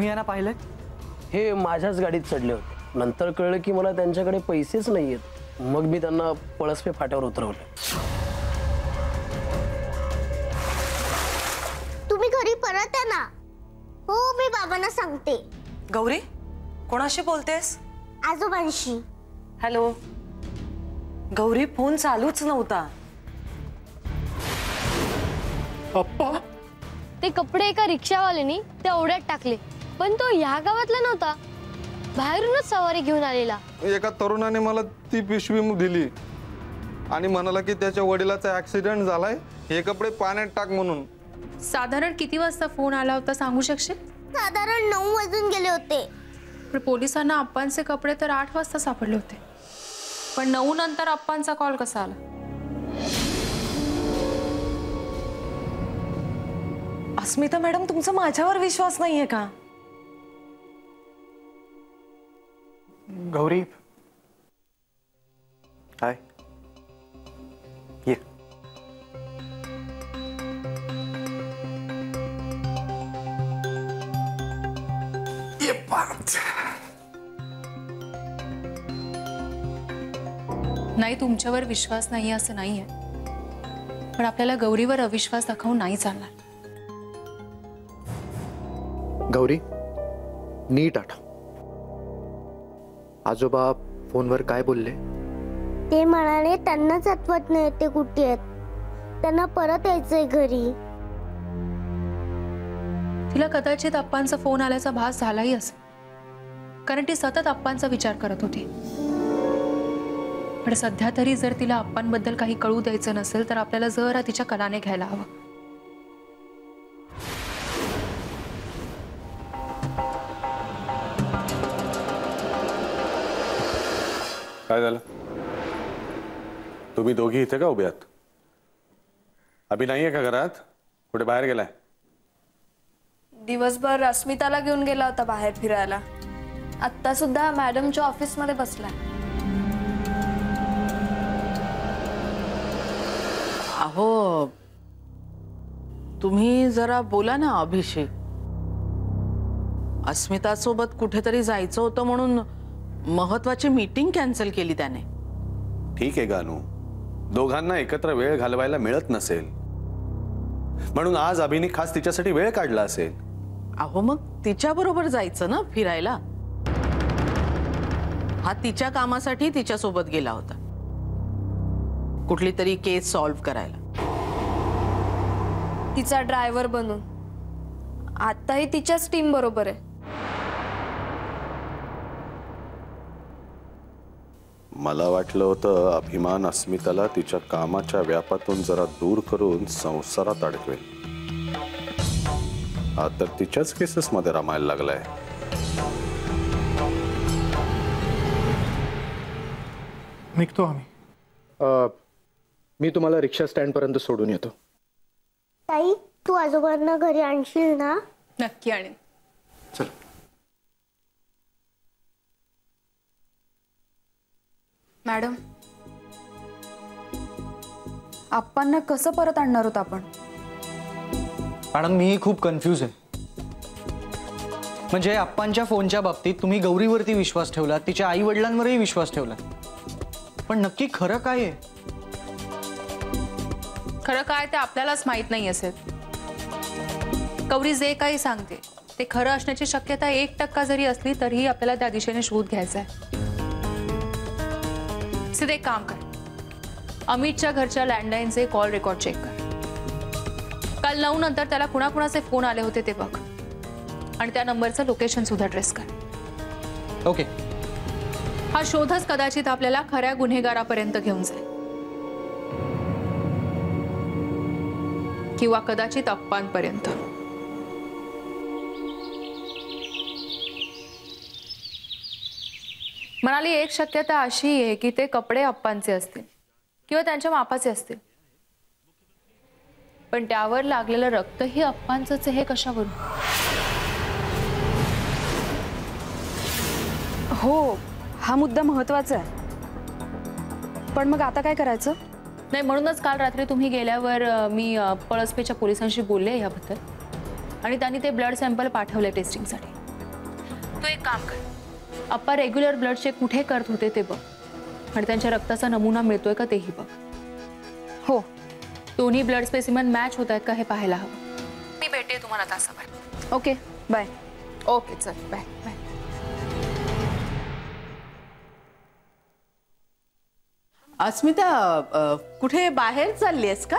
तुम्ही यांना पाहिलंय? हे माझ्याच गाडीत चढले होते. नंतर कळलं की मला त्यांच्याकडे पैसेच नाहीयेत. मग मी त्यांना पळसपे फाट्यावर उतरवलं. तुम्ही घरी परत या ना. हो, मी बाबांना सांगते. गौरी, कोणाशी बोलतेस? आजोबांशी. हॅलो. गौरी, फोन चालूच नव्हता. पप्पा, ते कपडे एका रिक्षावाल्यानी त्या ओढ्यात टाकले, पण तो ह्या गावातला नव्हता, बाहेरूनच सवारी घेऊन आलेला. एका तरुणाने मला ती पिशवी दिली आणि म्हणाला की त्याच्या वडिलाचा ऍक्सिडेंट झालाय, हे कपडे पाण्यात टाक म्हणून. साधारण किती वाजता फोन आला होता सांगू शकशील? साधारण 9 वाजून गेले होते. पण पोलिसांना अप्पांचे कपडे तर 8 वाजता सापडले होते, पण 9 नंतर अप्पांचा कॉल कसा आला? अस्मिता मॅडम, तुमचा माझ्यावर विश्वास नाहीये का? गौरी, हाय, ये. ये बात. नाही, तुमच्यावर विश्वास नाही असं नाहीये, पण आपल्याला गौरीवर अविश्वास दाखवून नाही चालणार. गौरी, नीट आठव. आजोबा फोनवर काय बोलले? ते म्हणाले त्यांनाच आठवत नाही ते कुठे आहेत, त्यांना परत यायचंय घरी. तिला कदाचित अप्पांचा फोन आल्याचा भास झालाही असेल, कारण ती सतत अप्पांचा विचार करत होती. पण सध्या तरी जर तिला अप्पांबद्दल काही कळू द्यायचं नसेल तर आपल्याला जरा तिच्या कलाने घ्यायला हवं. काय झालं? तुम्ही दोघी इथे का उभे आहात? अभि नाहीये का घरात? कुठे बाहेर गेलाय? दिवसभर अस्मिताला घेऊन गेला होता बाहेर फिरायला. आत्ता सुद्धा मॅडमच्या ऑफिस मध्ये बसलाय. अहो, तुम्ही जरा बोला ना अभिषेक. अस्मिता सोबत कुठेतरी जायचं होतं म्हणून महत्वाची मीटिंग कॅन्सल केली त्याने. ठीक आहे गानू, दोघांना एकत्र वेळ घालवायला मिळत नसेल म्हणून आज अभिने खास तिच्यासाठी वेळ काढला असेल. अहो, मग तिच्या बरोबर जायचं ना फिरायला. हा तिच्या कामासाठी तिच्या सोबत गेला होता, कुठली तरी केस सॉल्व्ह करायला. तिचा ड्रायव्हर बनून आताही तिच्याच टीम बरोबर आहे. मला वाटलं होतं अभिमान अस्मिताला तिच्या कामाच्या व्यापातून जरा दूर करून संसारात अडकवेल. हा तर तिच्याच केसेस मध्ये रमायला लागलाय. निघतो आम्ही. मी तुम्हाला रिक्षा स्टँड पर्यंत सोडून येतो. ताई, तू आजोबांना घरी आणशील ना? नक्की आणेन. चल. मॅडम, अप्पांना कसं परत आणणार होत आपण? मॅडम, मी खूप कन्फ्यूज आहे. म्हणजे अप्पांच्या फोनच्या बाबतीत तुम्ही गौरीवरती विश्वास ठेवला, तिच्या आई वडिलांवरही विश्वास ठेवला, पण नक्की खरं काय आहे? खरं काय ते आपल्यालाच माहित नाही असेल. गौरी जे काही सांगते ते खरं असण्याची शक्यता 1% जरी असली तरीही आपल्याला त्या दिशेने शोध घ्यायचा आहे. सिधे एक काम कर, अमितच्या घरच्या लँडलाईनचे कॉल रेकॉर्ड चेक कर. काल 9 नंतर त्याला कुणाकुणाचे फोन आले होते ते बघ आणि त्या नंबरचं लोकेशन सुद्धा ट्रेस कर. ओके. हा शोधच कदाचित आपल्याला खऱ्या गुन्हेगारापर्यंत घेऊन जाईल, किंवा कदाचित अप्पांपर्यंत. म्हणाली एक शक्यता अशी आहे की ते कपडे अप्पांचे असतील किंवा त्यांच्या मापाचे असतील, पण त्यावर लागलेलं रक्तही अप्पांचंच हे कशावरून? हो, हा मुद्दा महत्वाचा आहे. पण मग आता काय करायचं? नाही, म्हणूनच काल रात्री तुम्ही गेल्यावर मी पळसपेच्या पोलिसांशी बोलले याबद्दल आणि त्यांनी ते ब्लड सॅम्पल पाठवले टेस्टिंगसाठी. तू एक काम कर, अप्पा रेग्युलर ब्लड चेक कुठे करत होते ते बघ आणि त्यांच्या रक्ताचा नमुना मिळतोय का तेही बघ. हो, दोन्ही ब्लड स्पेसिमन मॅच होत आहेत का हे पाहायला हवं. मी भेटते तुम्हाला तासाभर. Okay bye. ओके चल बाय बाय. अस्मिता कुठे बाहेर चालली आहेस का?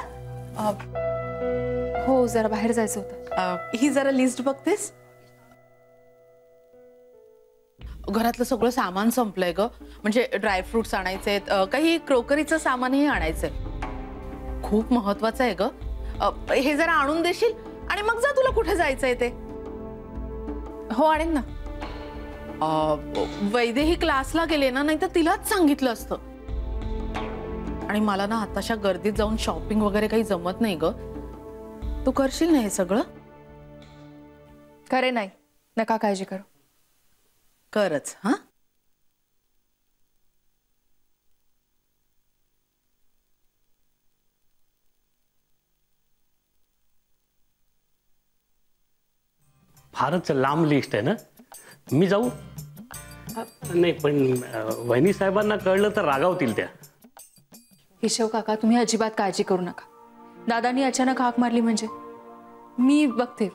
हो, जरा बाहेर जायचं होतं. ही जरा लिस्ट बघतेस? घरातलं सगळं सामान संपलंय ग. म्हणजे ड्रायफ्रुट्स आणायचे, काही क्रोकरीचं सामानही आणायचंय. खूप महत्वाचं आहे ग. हे जरा आणून देशील आणि मग जा, तुला कुठे जायचंय ते. हो आणेन ना. वैदेही क्लासला गेले ना, नाही तर तिलाच सांगितलं असतं. आणि मला ना आताशा गर्दीत जाऊन शॉपिंग वगैरे काही जमत नाही ग. तू करशील ना हे सगळं? खरे नाही, नका काळजी करू. करच. हा, फारच लांब लिस्ट आहे ना. मी जाऊ? नाही पण वहिनी साहेबांना कळलं तर रागावतील त्या. केशव काका, तुम्ही अजिबात काळजी करू नका. दादानी अचानक हाक मारली म्हणजे मी बघते,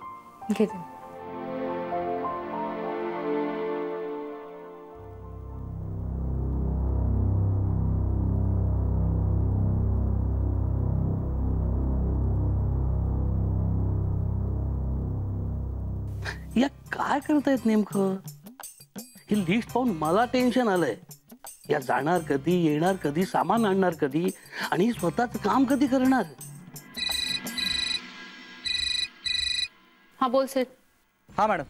घेते. या काय करतायत नेमकं? ही लिस्ट पाहून मला टेन्शन आलंय. या जाणार कधी, येणार कधी, सामान आणणार कधी आणि स्वतःच काम कधी करणार? हा बोल सेठ. हा मॅडम,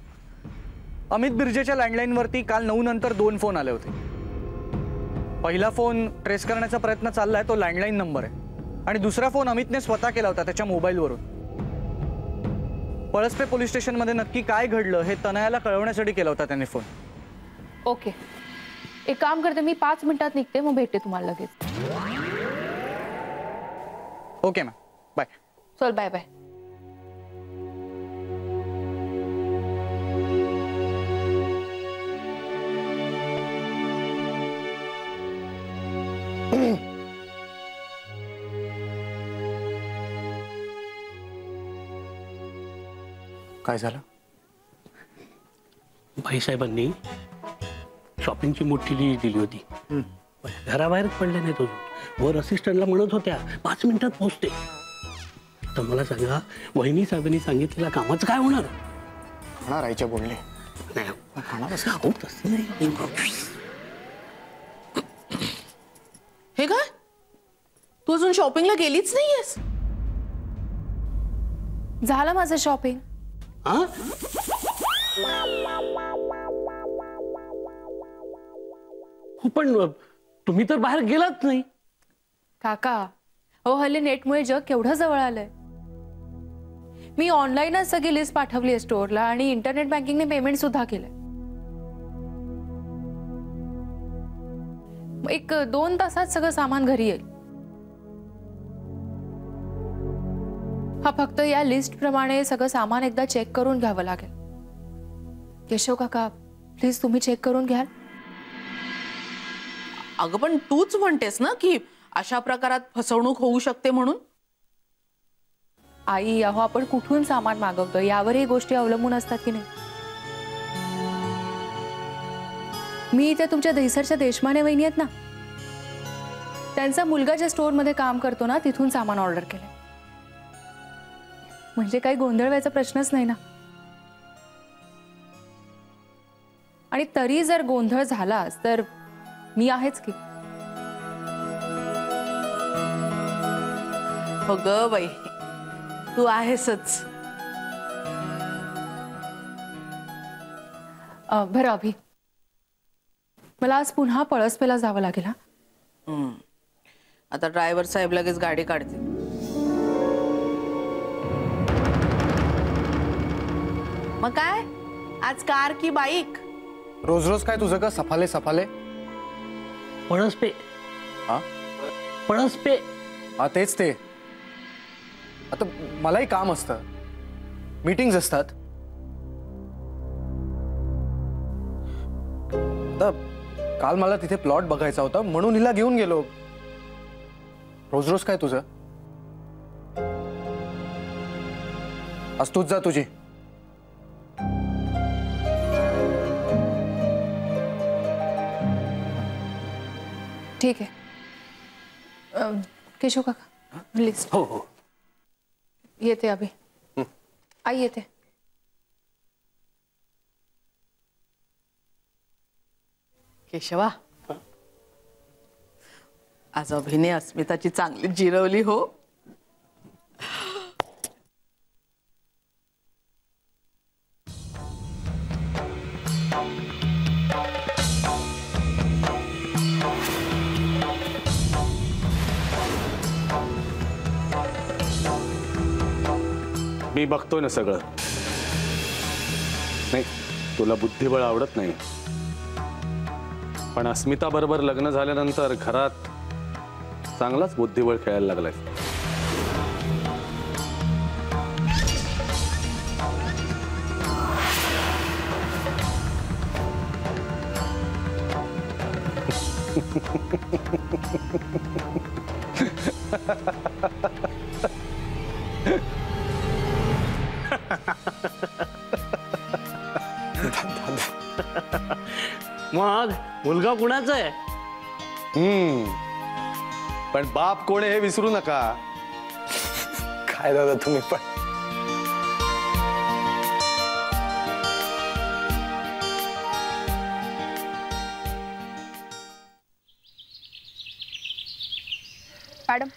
अमित बिर्जेच्या लँडलाईन वरती काल 9 नंतर 2 फोन आले होते. पहिला फोन ट्रेस करण्याचा प्रयत्न चाललाय, तो लँडलाईन नंबर आहे. आणि दुसरा फोन अमितने स्वतः केला होता त्याच्या मोबाईलवरून. पळसपे पोलीस स्टेशनमध्ये नक्की काय घडलं हे तनयाला कळवण्यासाठी केला होता त्याने फोन. ओके, एक काम करते, मी 5 मिनिटात निघते, मग भेटते तुम्हाला लगेच. Okay ma'am, bye. चल बाय बाय. काय झालं? भाईसाहेबांनी शॉपिंगची मोठी लिस्ट दिली होती. घराबाहेरच पडले नाही. तो वर असिस्टंटला म्हणत होत्या 5 मिनिटात पोहोचते. तर मला सांगा, वहिनी साहेबांनी सांगितलेल्या कामाचं काय होणार? खाणार आईच्या बोलले नाही खाणार हो, तसं नाही. हे काय, तू अजून शॉपिंगला गेलीच नाहीयेस? झालं माझं शॉपिंग. हा, पण तुम्ही तर बाहेर गेलात नाही. काका हो, हल्ली नेटमुळे जग केवढं जवळ आलंय. मी ऑनलाईनच सगळी लिस्ट पाठवली आहे स्टोअरला आणि इंटरनेट बँकिंगने पेमेंट सुद्धा केलंय. 1-2 तासात सगळं सामान घरी येईल. हा, फक्त या लिस्ट प्रमाणे सगळं सामान एकदा चेक करून घ्यावं लागेल. केशव काका प्लीज तुम्ही चेक करून घ्याल? अगं पण तूच म्हणतेस ना की अशा प्रकारात फसवणूक होऊ शकते म्हणून. आई, अहो आपण कुठून सामान मागवतो यावरही गोष्टी अवलंबून असतात की नाही. मी इथे तुमच्या दहिसरच्या देशमाने वहिनी आहेत ना, त्यांचा मुलगा ज्या स्टोअर मध्ये काम करतो ना, तिथून सामान ऑर्डर केलंय. म्हणजे काही गोंधळ व्हायचा प्रश्नच नाही ना. आणि तरी जर गोंधळ झालाच तर मी आहेच की. हो ग बाई, तू आहेसच. बरं अभि, मला आज पुन्हा पळसपेला जावं लागेल. हा, आता ड्रायव्हर साहेब लगेच गाडी काढते. मग काय, आज कार की बाईक? रोज रोज काय तुझं का सफाले सफाले? पळसपे. हा, पळसपे. हा तेच ते. आता मलाही काम असतं, मीटिंग्स असतात. आता काल मला तिथे प्लॉट बघायचा होता म्हणून हिला घेऊन गेलो. रोज रोज काय तुझं? आज तूच जा तुझी. ठीक आहे. केशव काका लिस्ट. हो हो. येते अभि. आई येते. केशवा, आज अभिने अस्मिताची चांगली जिरवली हो. मी बघतोय ना सगळं. नाही, तुला बुद्धिबळ आवडत नाही, पण अस्मिता बरोबर लग्न झाल्यानंतर घरात चांगलाच बुद्धिबळ खेळायला लागलाय. मग मुलगा कुणाचा आहे? पण बाप कोण आहे हे विसरू नका. काय दादा तुम्ही पण. मॅडम,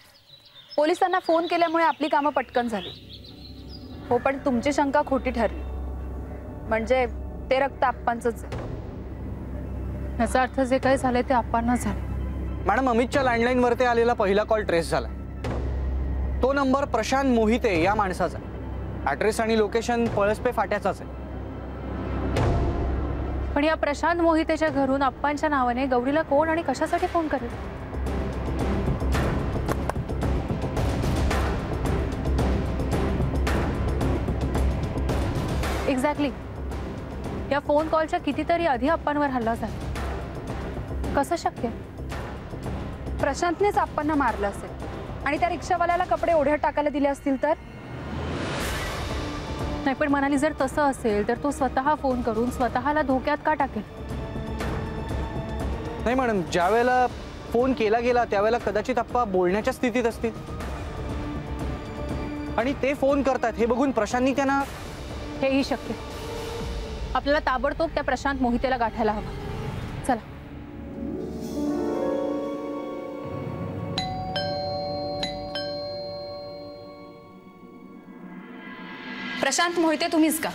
पोलिसांना फोन केल्यामुळे आपली कामं पटकन झाली. हो, पण तुमची शंका खोटी ठरली. म्हणजे ते रक्त आप्पांचंच आहे. याचा अर्थ जे काही झालंय ते आप्पांना झालं. मॅडम, अमितच्या लँडलाईनवरती आलेला पहिला कॉल ट्रेस झाला. तो नंबर प्रशांत मोहिते या माणसाचा. ॲड्रेस आणि लोकेशन पळसपे फाट्याचाच आहे. पण या प्रशांत मोहितेच्या घरून आप्पांच्या नावाने गौरीला कोण आणि कशासाठी फोन करेल? एक्झॅक्टली. या फोन कॉलच्या कितीतरी आधी आप्पांवर हल्ला झाला. कसं शक्य? प्रशांतनेच आप्पांना मारलं असेल आणि त्या रिक्षावाल्याला कपडे ओढ्यात टाकायला दिले असतील तर? नाही, पण मनाली, जर तसं असेल तर तो स्वतः फोन करून स्वतःला धोक्यात का टाकेल? नाही मॅडम, ज्या वेळेला फोन केला गेला त्यावेळेला कदाचित आप्पा बोलण्याच्या स्थितीत असतील आणि ते फोन करतात हे बघून प्रशांतनी त्यांना. हेही शक्य. आपल्याला ताबडतोब त्या प्रशांत मोहितेला गाठायला हवं. चला. प्रशांत मोहिते तुम्हीच का?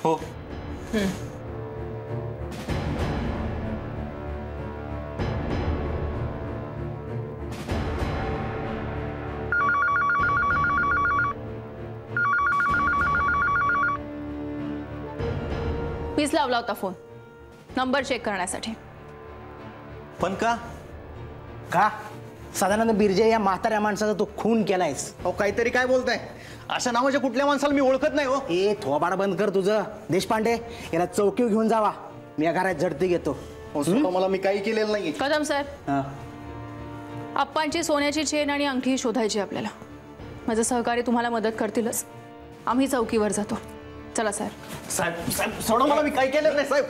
हो. मीच लावला होता फोन नंबर चेक करण्यासाठी. पण का का साधारण बिरजे या म्हाताऱ्या माणसाचा तो खून केलायस? अहो, काहीतरी काय बोलताय? अशा नावाच्या कुठल्या माणसाला मी ओळखत नाही हो. ए थोबाड बंद कर तुझं. देशपांडे, याला चौकीवर घेऊन जावा. मी या घरात झडती घेतो. मला मी काही केलेलं नाही. कदम सर, आप्पांची सोन्याची चेन आणि अंगठी शोधायची आपल्याला. माझं सहकारी तुम्हाला मदत करतीलच. आम्ही चौकीवर जातो. चला सर. साहेब साहेब सोडा मला. मी काही केलं नाही साहेब.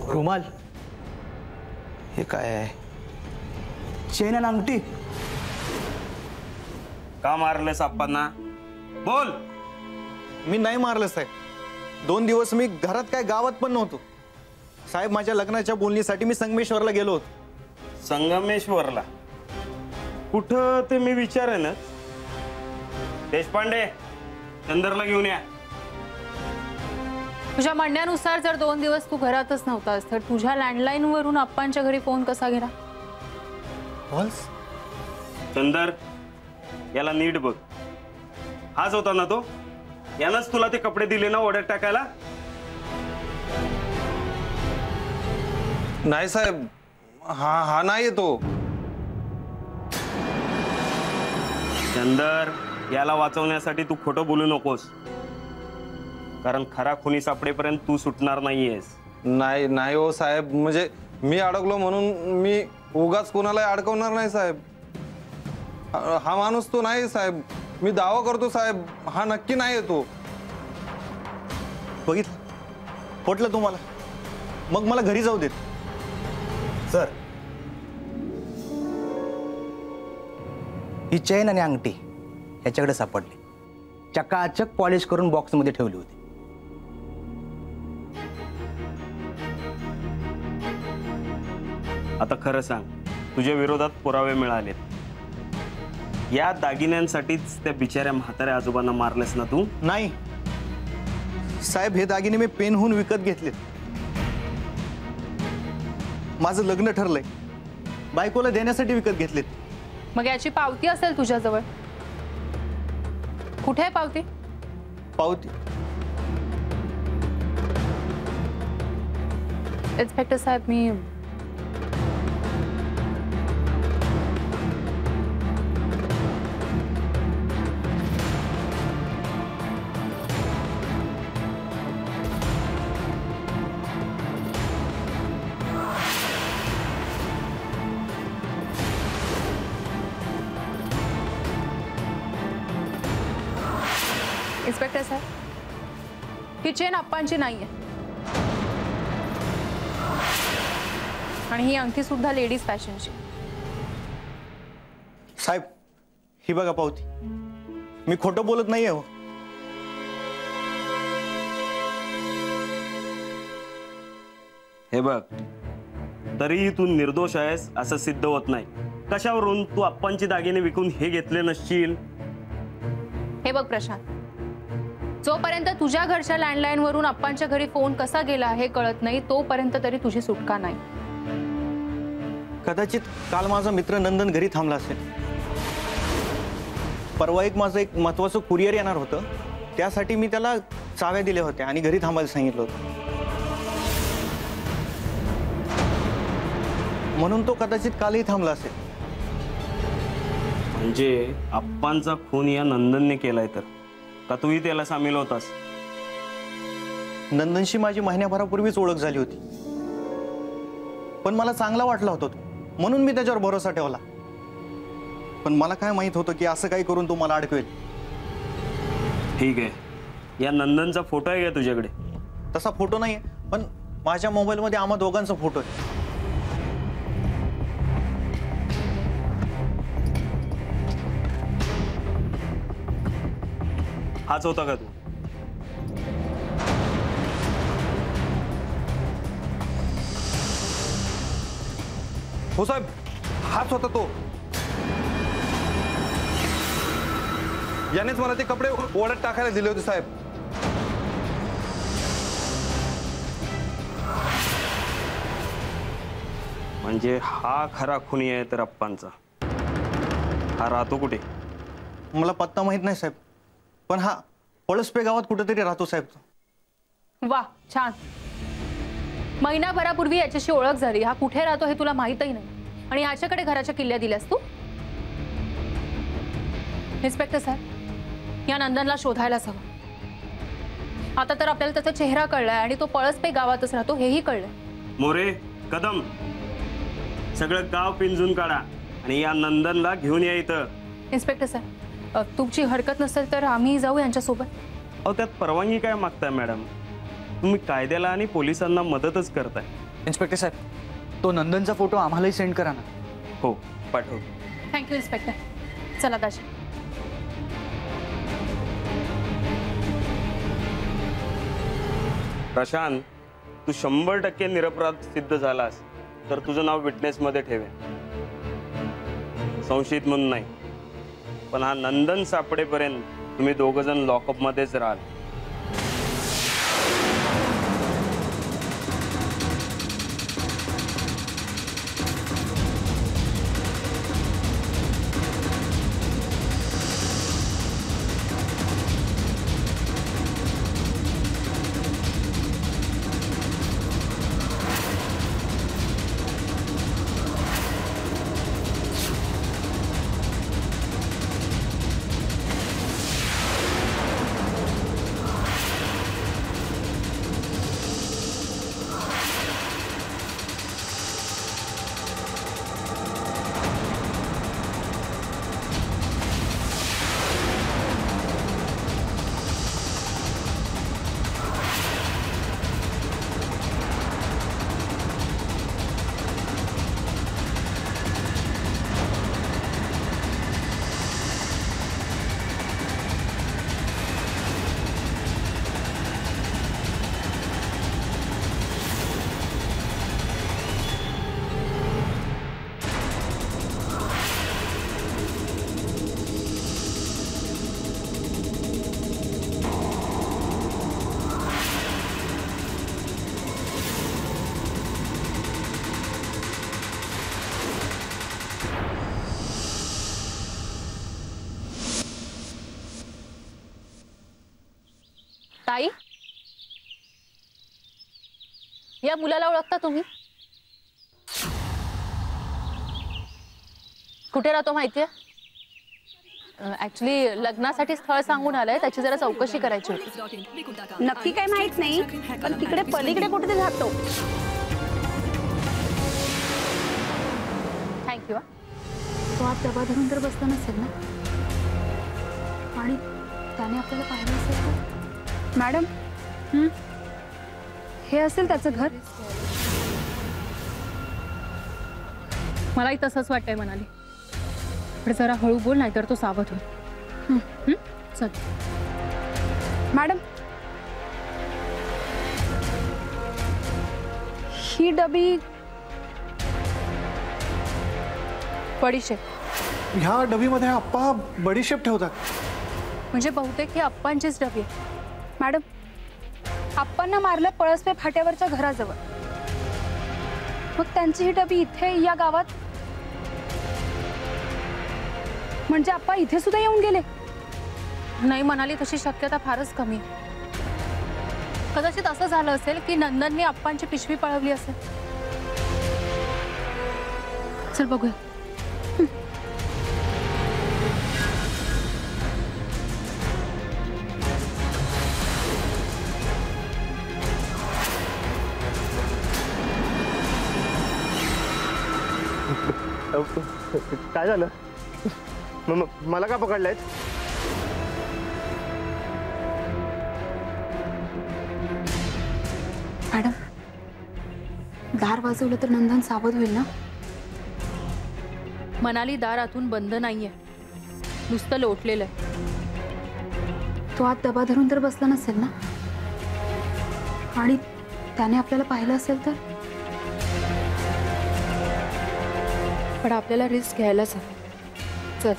रुमाल हे काय आहे? चेन आणि अंगठी. का मारलेस आप्पांना? बोल. मी नाही मारलं साहेब. 2 दिवस मी घरात काय गावात पण नव्हतो साहेब. माझ्या लग्नाच्या बोलणीसाठी मी संगमेश्वरला गेलो होतो. संगमेश्वरला कुठं ते मी विचारेन. देशपांडे, चंदरला घेऊन या. तुझ्या म्हणण्यानुसार जर 2 दिवस तू घरातच नव्हतास तर तुझ्या लँडलाईन वरून आप्पांच्या घरी फोन कसा गेला? चंदर, याला नीट बघ. हाच होता ना तो? यानंच तुला ते कपडे दिले ना ओढ्यात टाकायला? नाही साहेब, हा नाही तो. चंदर, याला वाचवण्यासाठी तू खोटं बोलू नकोस, कारण खरा खुनी सापडेपर्यंत तू सुटणार नाहीयेस. नाही हो साहेब, म्हणजे मी अडकलो म्हणून मी उगाच कोणाला अडकवणार नाही साहेब. हा माणूस तो नाही साहेब. मी दावा करतो साहेब, हा नक्की नाही तो. बघितलं, पटलं तुम्हाला? मग मला घरी जाऊ देत. सर, ही चेन आणि अंगठी ह्याच्याकडे सापडली. चकाचक पॉलिश करून बॉक्समध्ये ठेवली होती. आता खरं सांग, तुझ्या विरोधात पुरावे मिळालेत. या दागिन्यांसाठीच त्या बिचाऱ्या म्हाताऱ्या आजोबांना मारलेस ना तू? नाही साहेब, हे दागिने मी पेनहून विकत घेतलेत. माझं लग्न ठरलंय, बायकोला देण्यासाठी विकत घेतलेत. मग याची पावती असेल तुझ्याजवळ. कुठे आहे पावती? पावती इन्स्पेक्टर साहेब, मी इन्स्पेक्टर साहेब, ही चेन अप्पांची नाहीये आणि ही अंगठी सुद्धा लेडीज फॅशनची. साहेब, ही बघा पावती. मी खोटं बोलत नाहीये हो. हे बघ, तरीही तू निर्दोष आहेस असं सिद्ध होत नाही. कशावरून तू अप्पांची दागिने विकून हे घेतले नसशील? हे बघ प्रशांत, जोपर्यंत तुझ्या घरच्या लँडलाईन वरून अप्पांच्या घरी फोन कसा गेला हे कळत नाही, तोपर्यंत तरी तुझी सुटका नाही. कदाचित काल माझा मित्र नंदन घरी थांबला असेल. परवा माझं एक महत्वाचं कुरिअर येणार होतं, त्यासाठी मी त्याला चाव्या दिल्या होत्या आणि घरी थांबायला सांगितलं होतं. म्हणून तो कदाचित कालही थांबला असेल. म्हणजे अप्पांचा खून या नंदनने केलाय तर का तूही त्याला सामील होतास? नंदनशी माझी महिन्याभरापूर्वीच ओळख झाली होती, पण मला चांगला वाटला होता तो, म्हणून मी त्याच्यावर भरोसा ठेवला. पण मला काय माहित होतं की असं काही करून तो मला अडकवेल. ठीक आहे, या नंदनचा फोटो आहे का तुझ्याकडे? तसा फोटो नाहीये, पण माझ्या मोबाईलमध्ये आम्हा दोघांचा फोटो आहे. हाच होता का तू? हो साहेब, हाच होता तो. यानेच मला ते कपडे ओढ्यात टाकायला दिले होते साहेब. म्हणजे हा खरा खुनी आहे तर अप्पांचा. हा राहतो कुठे? मला पत्ता माहित नाही साहेब, पण हा पळसपे गावात कुठेतरी राहतो साहेब. वा, छान. महिनाभरापूर्वी याच्याशी ओळख झाली. हा कुठे राहतो हे तुला माहीतही नाही आणि याच्याकडे घराच्या किल्ल्या दिल्यास तू. इन्स्पेक्टर साहेब, या नंदनला शोधायलाच हवं. आता तर आपल्याला त्याचा चेहरा कळलाय आणि तो पळसपे गावातच राहतो हेही कळलंय. मोरे, कदम, सगळं गाव पिंजून काढा आणि या नंदनला घेऊन या इथं. इन्स्पेक्टर साहेब, तुमची हरकत नसेल तर आम्ही जाऊ यांच्यासोबत. अहो, त्यात परवानगी काय मागताय मॅडम? तुम्ही कायद्याला आणि पोलिसांना मदतच करताय. इन्स्पेक्टर साहेब, तो नंदनचा फोटो आम्हालाही सेंड करा ना. हो, पाठव. Thank you inspector. चला दाजी. प्रशांत, तू 100% निरपराध सिद्ध झालास तर तुझं नाव विटनेसमध्ये ठेवे, संशयित म्हणून नाही. पण हा नंदन सापडेपर्यंत तुम्ही दोघ जण लॉकअपमध्येच राहाल. ताई, या मुलाला ओळखता तुम्ही? कुठे राहतो माहितीये? ऍक्च्युली लग्नासाठी स्थळ सांगून आलंय, त्याची जरा चौकशी करायची होती. नक्की काय माहित नाही, पण तिकडे पलीकडे कुठे जातो. थँक्यू. तो आज डबा धरून तर बसला नसेल ना, आणि त्याने आपल्याला पाहिलं असेल तर. मॅडम, हे असेल त्याचं घर. मलाही तसंच वाटतंय म्हणाली, पण जरा हळू बोल, नाहीतर तो सावध होईल. चल. मॅडम, ही डबी बडीशेप. ह्या डबीमध्ये आप्पा बडीशेप ठेवतात? म्हणजे बहुतेक ही अप्पांचीच डबी आहे. मॅडम, आप्पांना मारलं पळसपे फाट्यावरच्या घराजवळ, मग त्यांची ही डबी इथे या गावात, म्हणजे आप्पा इथे सुद्धा येऊन गेले? नाही म्हणाली, तशी शक्यता फारच कमी. कदाचित असं झालं असेल की नंदनने अप्पांची पिशवी पळवली असेल. चल बघूया. काय झालं? मला का पकडलंय? मॅडम, दार वाजवलं तर नंदन सावध होईल ना? मनाली दार आतून बंद नाहीये, नुसतं लोटलेलं आहे. तो आत डबा धरून तर बसला नसेल ना, आणि त्याने आपल्याला पाहिलं असेल तर. पण आपल्याला रिस्क घ्यायलाच हवी. चल.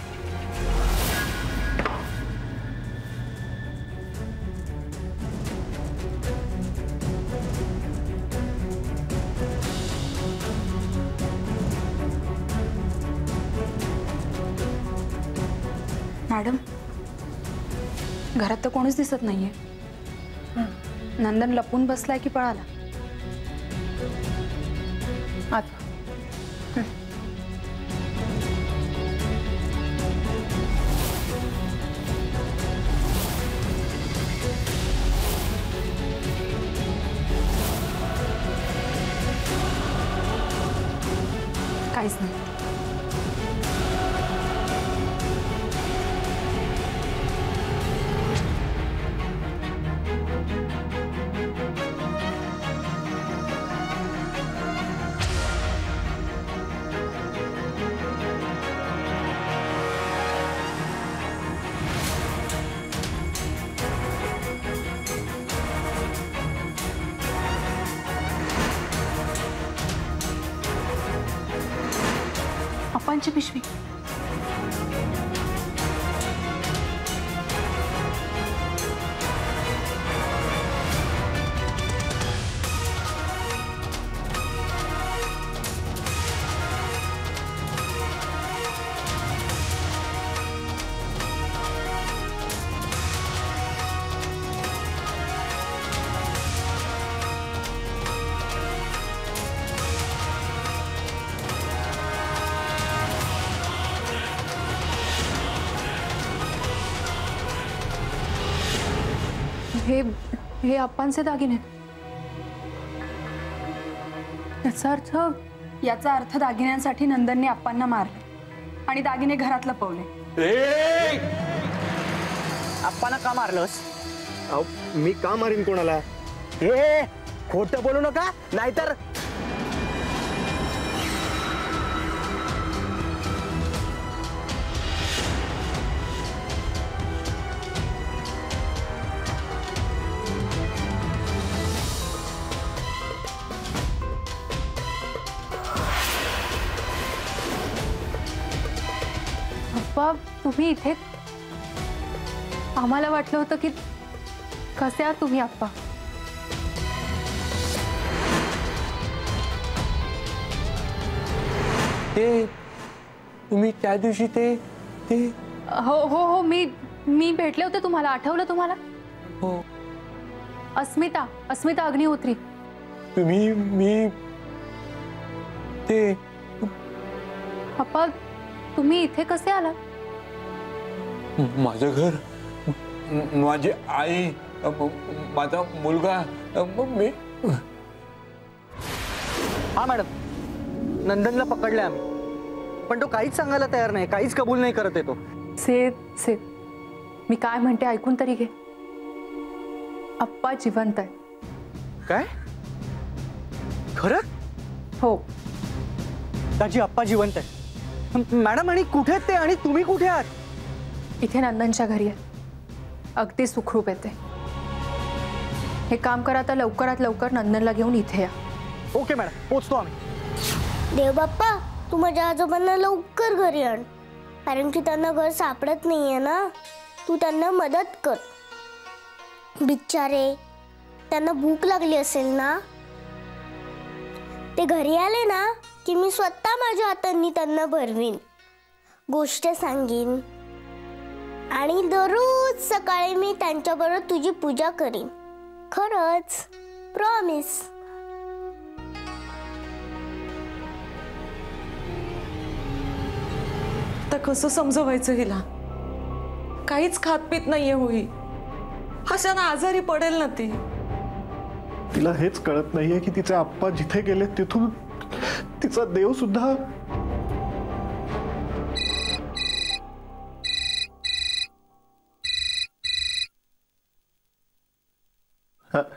मॅडम, घरात तर कोणीच दिसत नाहीये. नंदन लपून बसलाय की पळाला? आता काहीच नाही. अप्पांची पिशवी. हे अप्पांचे दागिने. याचा अर्थ दागिन्यांसाठी नंदनने अप्पांना मारले आणि दागिने घरात लपवले. अप्पांना का मारलंस? मी का मारीन कोणाला? हे खोटं बोलू नका, नाहीतर. अप्पा, तुम्ही इथे? आम्हाला वाटलं होतं की कसे आहात तुम्ही अप्पा? ते तुम्ही त्या दिवशी ते हो हो हो, मी भेटले होते तुम्हाला, आठवलं तुम्हाला? हो. अस्मिता अग्निहोत्री. मी ते पप्पा तुम्ही इथे कसे आलात? माझं घर, माझी आई, माझा मुलगा, मी. हा मॅडम, नंदनला पकडले आम्ही, पण तो काहीच सांगायला तयार नाही, काहीच कबूल नाही करत आहे तो. से मी काय म्हणते ऐकून तरी घे. आप्पा जिवंत आहे. काय? खरं? हो. दाजी, आप्पा जिवंत आहे. मॅडम, आणि कुठे आहेत ते, आणि तुम्ही कुठे आहात? इथे नंदनच्या घरी आहे. अगदी सुखरूप येते. हे काम करा, तर लवकरात लवकर नंदनला घेऊन इथे या. ओके मॅडम, पोचतो आम्ही. देव बाप्पा, तू माझ्या आजोबांना लवकर घरी आण, कारण की त्यांना घर सापडत नाहीये ना. तू त्यांना मदत कर. बिचारे, त्यांना भूक लागली असेल ना. ते घरी आले ना की मी स्वतः माझ्या हातांनी त्यांना भरवीन, गोष्ट सांगीन, आणि दररोज सकाळी मी त्यांच्याबरोबर तुझी पूजा करीन. खरंच, प्रॉमिस. आता कसं समजवायचं हिला? काहीच खात पीत नाहीये होई. अशानं आजारी पडेल ना ती. तिला हेच कळत नाहीये की तिचे आप्पा जिथे गेले तिथून तिचा देव सुद्धा.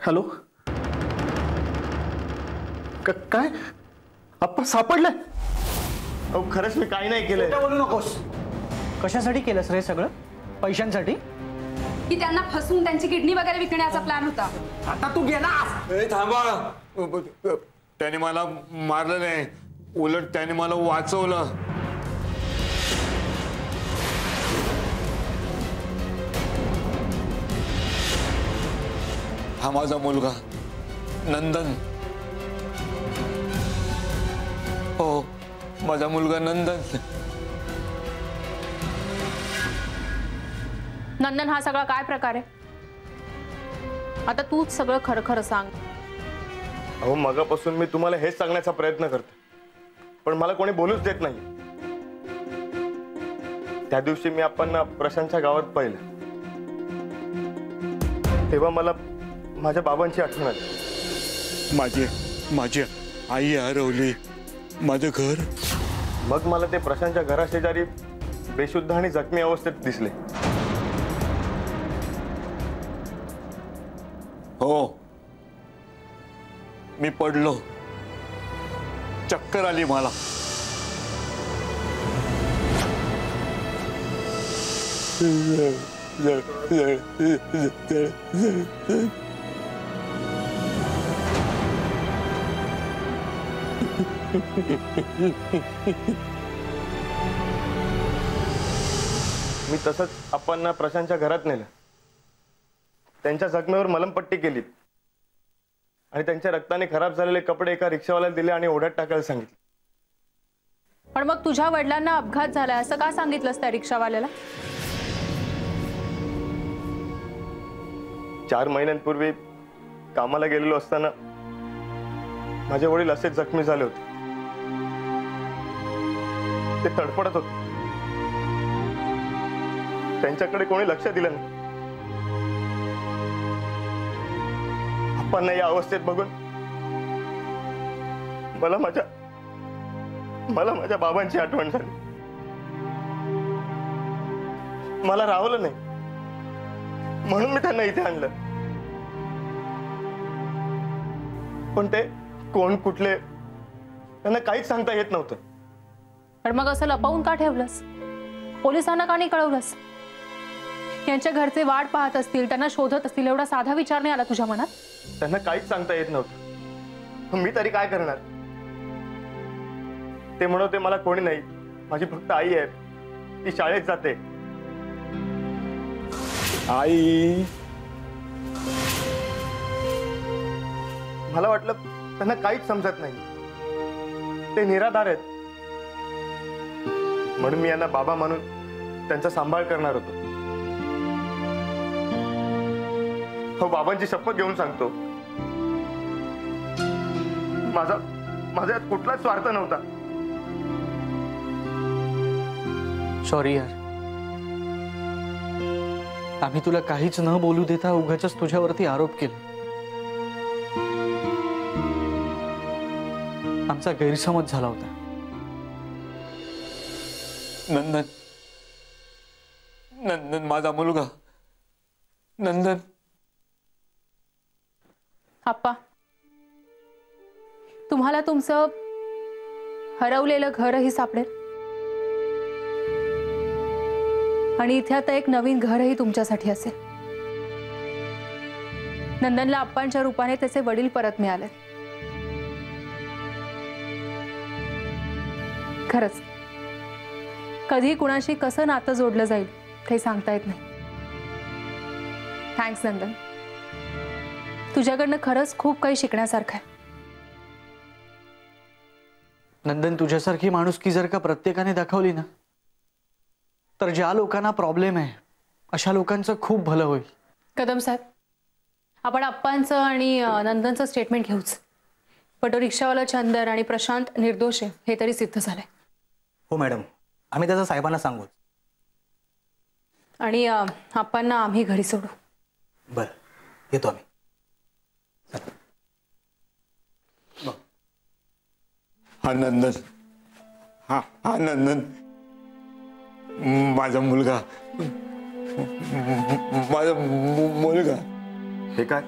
हॅलो, काय? आप्पा सापडले? खरंच मी काही नाही केलं. बोलू नकोस. कशासाठी केलंस रे सगळं? पैशांसाठी? की त्यांना फसवून त्यांची किडनी वगैरे विकण्याचा प्लॅन होता. आता तू गेलास. थांबा, त्याने मला मारलं नाही, उलट त्याने मला वाचवलं. हा माझा मुलगा नंदन. हो, माझा मुलगा नंदन. नंदन, हा सगळा काय प्रकार आहे? आता तूच सगळं खरं खरं सांग. अहो, मगापासून मी तुम्हाला हेच सांगण्याचा प्रयत्न करते, पण मला कोणी बोलूच देत नाही. त्या दिवशी मी आपण प्रशांतच्या गावात पाहिलं, तेव्हा मला माझ्या बाबांची आठवण आली. माझी आई हरवली, माझं घर. मग मला ते प्रशांतच्या घराशेजारी बेशुद्ध आणि जखमी अवस्थेत दिसले. हो, मी पडलो, चक्कर आली मला. मी तसंच आपण प्रशांतच्या घरात नेलं, त्यांच्या जखमेवर मलमपट्टी केली आणि त्यांच्या रक्ताने खराब झालेले कपडे एका रिक्षावाल्याला दिले आणि ओढ्यात टाकायला सांगितले. पण मग तुझ्या वडिलांना अपघात झालाय असं का सांगितलंस त्या रिक्षावाल्याला? 4 महिन्यांपूर्वी कामाला गेलेलो असताना माझे वडील असेच जखमी झाले होते. ते तडफडत होते, त्यांच्याकडे कोणी लक्ष दिलं नाही. आप्पांना या अवस्थेत बघून मला माझ्या बाबांची आठवण झाली. मला राहवलं नाही, म्हणून मी त्यांना इथे आणलं. पण ते कोण, कुठले, त्यांना काहीच सांगता येत नव्हतं. पण मग असं लपवून का ठेवलंस? पोलिसांना का नाही कळवलंस? यांच्या घरचे वाट पाहत असतील, त्यांना शोधत असतील, एवढा साधा विचार नाही आला तुझ्या मनात? त्यांना काहीच सांगता येत नव्हतं. मी तरी काय करणार? ते म्हणते मला कोणी नाही, माझी फक्त आई आहे, ती शाळेत जाते. आई, मला वाटलं त्यांना काहीच समजत नाही, ते निराधार आहेत, म्हणून मी यांना बाबा म्हणून त्यांचा सांभाळ करणार होतो. हो बाबांची शपथ घेऊन सांगतो, माझा यात कुठलाच स्वार्थ नव्हता. सॉरी यार, आम्ही तुला काहीच न बोलू देता उगाचच तुझ्यावरती आरोप केला. आमचा गैरसमज झाला होता. नंदन, नंदन माझा मुलगा नंदन. आप्पा, तुम्हाला तुमचं हरवलेलं घरही सापडेल आणि इथे आता एक नवीन घरही तुमच्यासाठी असेल. नंदनला आप्पांच्या रूपाने त्याचे वडील परत मिळाले. खरंच कधी कुणाशी कसं नातं जोडलं जाईल काही सांगता येत नाही. थँक्स नंदन, तुझ्याकडनं खरंच खूप काही शिकण्यासारखं आहे. नंदन, तुझ्यासारखी माणुसकी जर का प्रत्येकाने दाखवली ना, तर ज्या लोकांना प्रॉब्लेम आहे अशा लोकांचं खूप भलं होईल. कदम साहेब, आपण आप्पांचं आणि नंदनचं स्टेटमेंट घेऊच, पण तो रिक्षावाला चंदर आणि प्रशांत निर्दोष आहे हे तरी सिद्ध झालंय. हो मॅडम, आम्ही त्याचं साहेबांना सांगू आणि आप्पांना आम्ही घरी सोडू. बरं, येतो आम्ही. हा नंदन, हा नंदन माझा मुलगा, माझा मुलगा. हे काय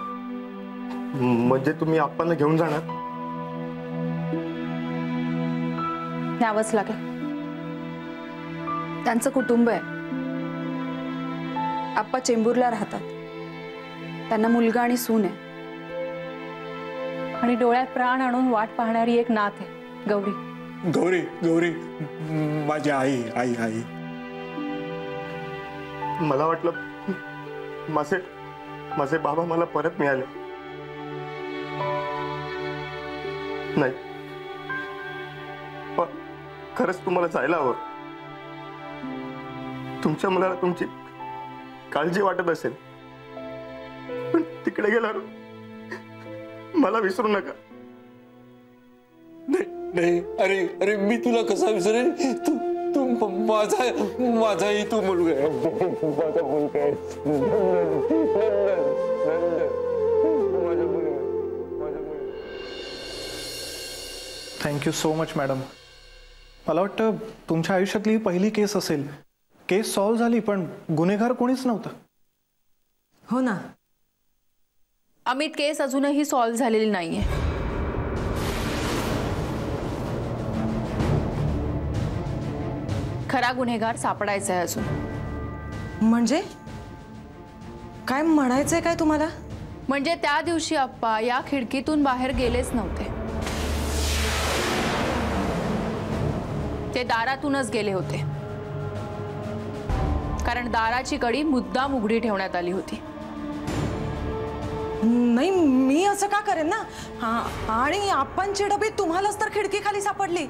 म्हणजे तुम्ही आप्पांना घेऊन जाणार? न्यावंच लागेल. त्यांचं कुटुंब आहे. आप्पा चेंबूरला राहतात. त्यांना मुलगा आणि सून आहे आणि डोळ्यात प्राण आणून वाट पाहणारी एक नात आहे, गौरी. गौरी, गौरी माझी आई, आई, आई. मला वाटलं माझे बाबा मला परत मिळाले. नाही, पण खरंच तुम्हाला जायला हवं. तुमच्या मुलाला तुमची काळजी वाटत असेल, पण तिकडे गेल्यावर मला विसरू नका. नाही, अरे अरे मी तुला कसा विसरेन? तू माझाही तू मुलगा आहे. माझा मुलगा आहे. Thank you so much madam. मला वाटतं तुमच्या आयुष्यातली पहिली केस असेल. केस सॉल्व्ह झाली, पण गुन्हेगार कोणीच नव्हता. हो ना. अमित, केस अजूनही सॉल्व्ह झालेली नाहीये. खरा गुन्हेगार सापडायचा आहे अजून. म्हणजे काय म्हणायचंय काय तुम्हाला? म्हणजे त्या दिवशी आप्पा या खिडकीतून बाहेर गेलेच नव्हते. ते दारातूनच गेले होते, कारण दाराची कडी मुद्दाम उघडी ठेवण्यात आली होती. नाही, मी असं का करेन ना. आणि आप्पांची डबी तुम्हालाच तर खिडकी खाली सापडली.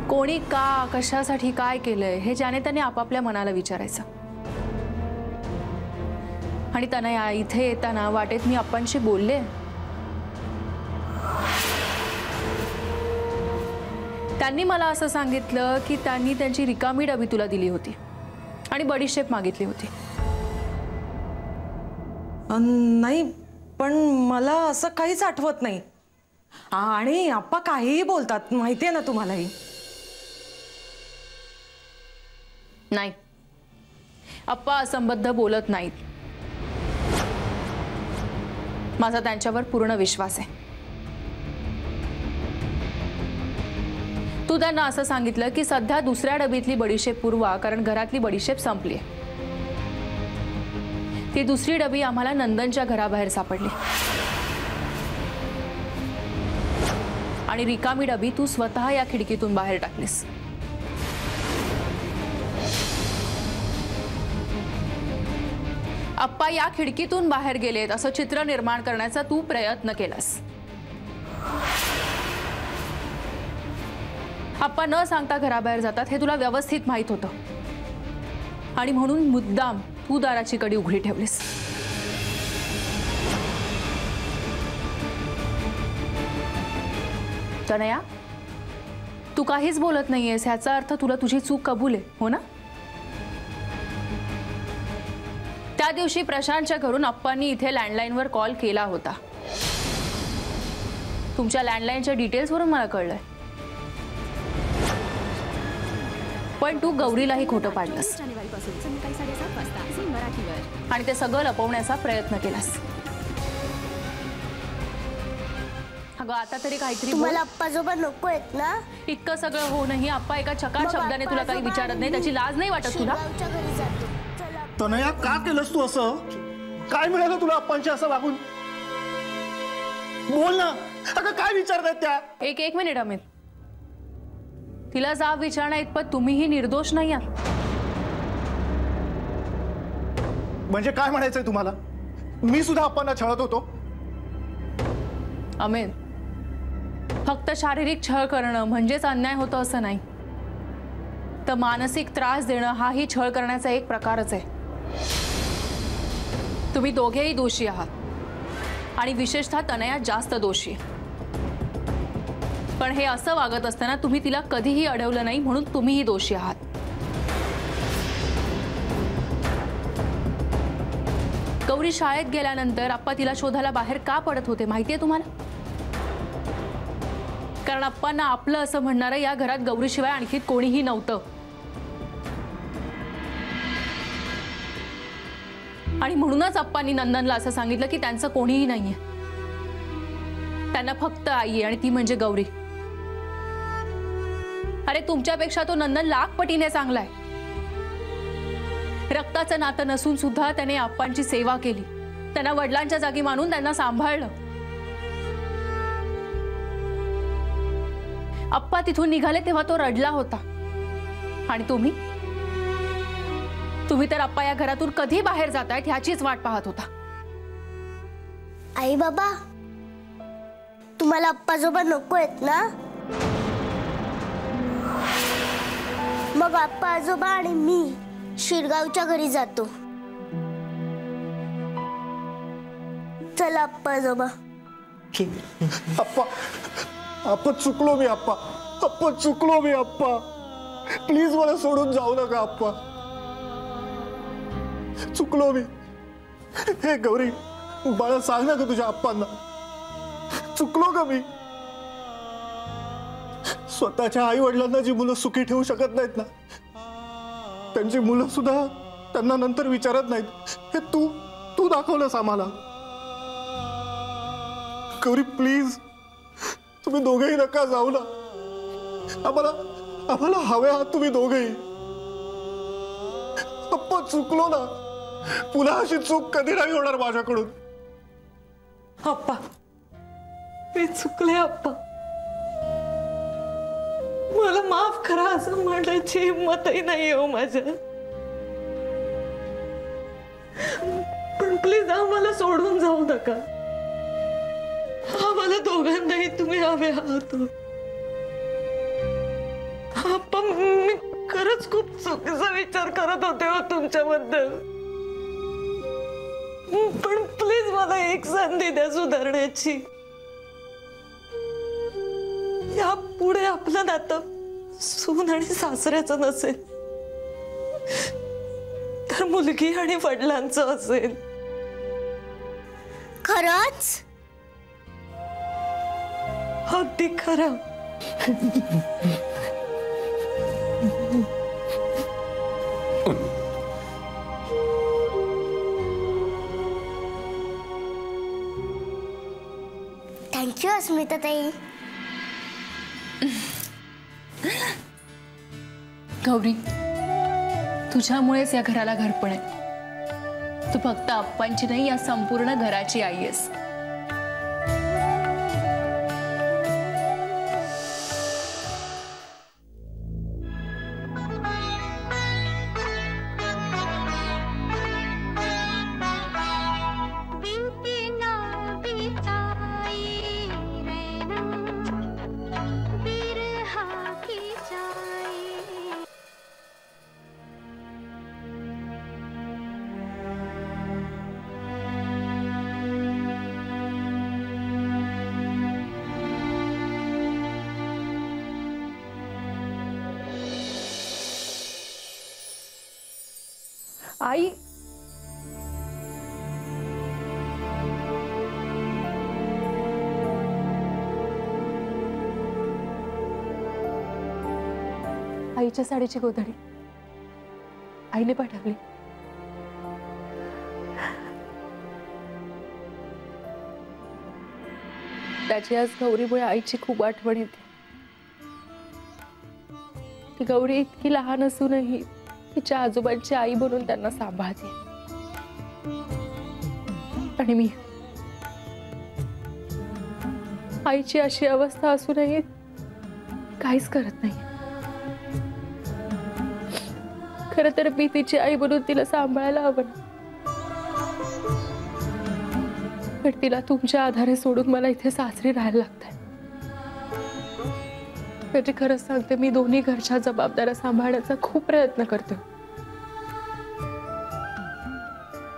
कोणी का, कशासाठी, काय केलंय हे ज्याने त्याने आपापल्या मनाला विचारायचं. आणि त्यांना इथे येताना वाटेत मी आप्पांशी बोलले. त्यांनी मला असं सांगितलं की त्यांनी त्यांची रिकामी डबी तुला दिली होती आणि बडीशेप मागितली होती. नाही, पण मला असं काहीच आठवत नाही. आणि आप्पा काहीही बोलतात, माहितीये ना तुम्हालाही. नाही, आप्पा असंबद्ध बोलत नाहीत. माझा त्यांच्यावर पूर्ण विश्वास आहे. तू त्यांना असं सांगितलं की सध्या दुसऱ्या डबीतली बडीशेप पुरवा, कारण घरातली बडीशेप संपली. ती दुसरी डबी आम्हाला नंदनच्या घराबाहेर सापडली आणि रिकामी डबी तू स्वतः या खिडकीतून बाहेर टाकलीस. आप्पा या खिडकीतून बाहेर गेलेत असं चित्र निर्माण करण्याचा तू प्रयत्न केलास. आप्पा न सांगता घराबाहेर जातात हे तुला व्यवस्थित माहित होतं आणि म्हणून मुद्दाम तू दाराची कडी उघडी ठेवलीस. तनया, तू काहीच बोलत नाहीयेस ह्याचा अर्थ तुला तुझी चूक कबूल आहे, हो ना? त्या दिवशी प्रशांतच्या घरून अप्पांनी इथे लँडलाईनवर कॉल केला होता. तुमच्या लँडलाईनच्या डिटेल्सवरून मला कळलंय. पण तू गौरीलाही खोटं पाडलंस आणि ते सगळं लपवण्याचा प्रयत्न केलास. अगं आता तरी काहीतरी तुम्हाला अप्पाजोबा नको आहेत ना? इतकं सगळं होऊनही अप्पा एका चकार शब्दाने तुला काही विचारत नाही, त्याची लाज नाही वाटत तुला? तनया, का केलंस तू असं? काय मिळालं तुला अप्पांच्या असं वागून? बोल ना. अगं काय विचारतायत त्या? एक मिनिट अमित, तिला जाब विचारणा इतपत तुम्हीही निर्दोष नाही आहात. म्हणजे काय म्हणायचंय तुम्हाला? मी सुद्धा अप्पांना छळत होतो? अमित, फक्त शारीरिक छळ करणं म्हणजेच अन्याय होतं असं नाही, तर मानसिक त्रास देणं हाही छळ करण्याचा एक प्रकारच आहे. तुम्ही दोघेही दोषी आहात आणि विशेषतः तनया जास्त दोषी. पण हे असं वागत असताना तुम्ही तिला कधीही अडवलं नाही म्हणून तुम्हीही दोषी आहात. गौरी शाळेत गेल्यानंतर अप्पा तिला शोधायला बाहेर का पडत होते माहितीये तुम्हाला? कारण अप्पांना आपलं असं म्हणणारं या घरात गौरीशिवाय आणखी कोणीही नव्हतं. आणि म्हणूनच अप्पांनी नंदनला असं सांगितलं की त्यांचं कोणीही नाहीये, त्यांना फक्त आई आहे आणि ती म्हणजे गौरी. अरे तुमच्यापेक्षा तो नंदन लाख पटीने चांगला आहे. रक्ताचं नातं नसून सुद्धा त्याने अप्पांची सेवा केली, त्यांना वडिलांच्या जागी मानून त्यांना सांभाळलं. अप्पा तिथून निघाले तेव्हा तो रडला होता आणि तुम्ही तर अप्पा या घरातून कधी बाहेर जातायत ह्याचीच वाट पाहत होता. आई बाबा, तुम्हाला अप्पाजोबा नको आहेत ना? मग अप्पा आजोबा आणि मी शिरगावच्या घरी जातो. चला अप्पा आजोबा. अप्पा, अप्पा चुकलो मी. अप्पा, अप्पा चुकलो मी. अप्पा प्लीज मला सोडून जाऊ नका. अप्पा चुकलो मी. हे गौरी, बाळा सांग ना ग तुझ्या अप्पांना, चुकलो का मी? स्वतःच्या आई वडिलांना जी मुलं सुखी ठेवू शकत नाहीत ना, त्यांची मुलं सुद्धा त्यांना नंतर विचारत नाहीत, हे तू दाखवलंस आम्हाला. गौरी प्लीज, तुम्ही दोघेही नका जाऊ ना. आम्हाला हवे आहात तुम्ही दोघेही. अप्पा चुकलो ना, पुन्हा अशी चूक कधी नाही होणार माझ्याकडून. अप्पा, मी चुकले अप्पा, मला माफ करा असं म्हणायची हिंमतही नाही हो माझ्या. पण प्लीज आम्हाला सोडून जाऊ नका. आम्हाला दोघांनाही तुम्ही हवे आहात. अप्पा, मी खरंच खूप चुकीचा विचार करत होते हो तुमच्याबद्दल. पण प्लीज मला एक संधी द्या सुधारण्याची. या पुढे आपलं नातं सून आणि सासऱ्याचं नसेल, तर मुलगी आणि वडिलांचं असेल. खरंच? अगदी खरं. थँक्यू अस्मिता ताई. गौरी, तुझ्यामुळेच या घराला घरपण आहे. तू फक्त अप्पांची नाही, या संपूर्ण घराची आई आहेस. आई आईच्या साडीची गोधडी आईने पाठवली. त्याची आज गौरीमुळे आईची खूप आठवण येते. ती गौरी इतकी लहान असूनही तिच्या आजोबांची आई बनून त्यांना सांभाळते. आणि मी आईची अशी अवस्था असूनही काहीच करत नाही. खरं तर मी तिची आई बनून तिला सांभाळायला हवं, पण तिला तुमच्या आधारे सोडून मला इथे सासरी राहायला लागतंय. म्हणजे खरंच सांगते, मी दोन्ही घरच्या जबाबदाऱ्या सांभाळण्याचा खूप प्रयत्न करते,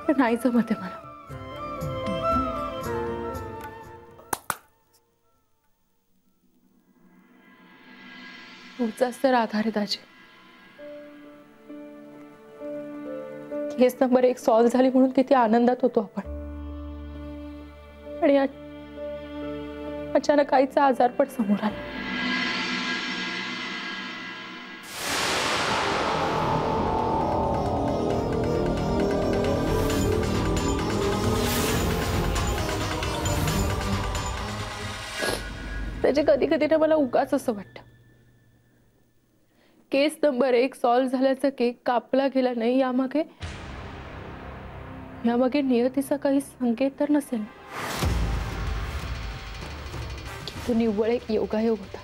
पण नाही जमत आहे मला. तुमचाच तर आधार आहे दाजी. केस नंबर 1 सॉल्व्ह झाली म्हणून किती आनंदात होतो आपण, आणि अचानक आईचा आजार पण समोर आला. त्याचे कधी कधी ना मला उगाच असं वाटतं, केस नंबर 1 सॉल्व्ह झाल्याचा केक कापला गेला नाही यामागे नियतीचा काही संकेत तर नसेल. तो निव्वळ एक योगायोग होता.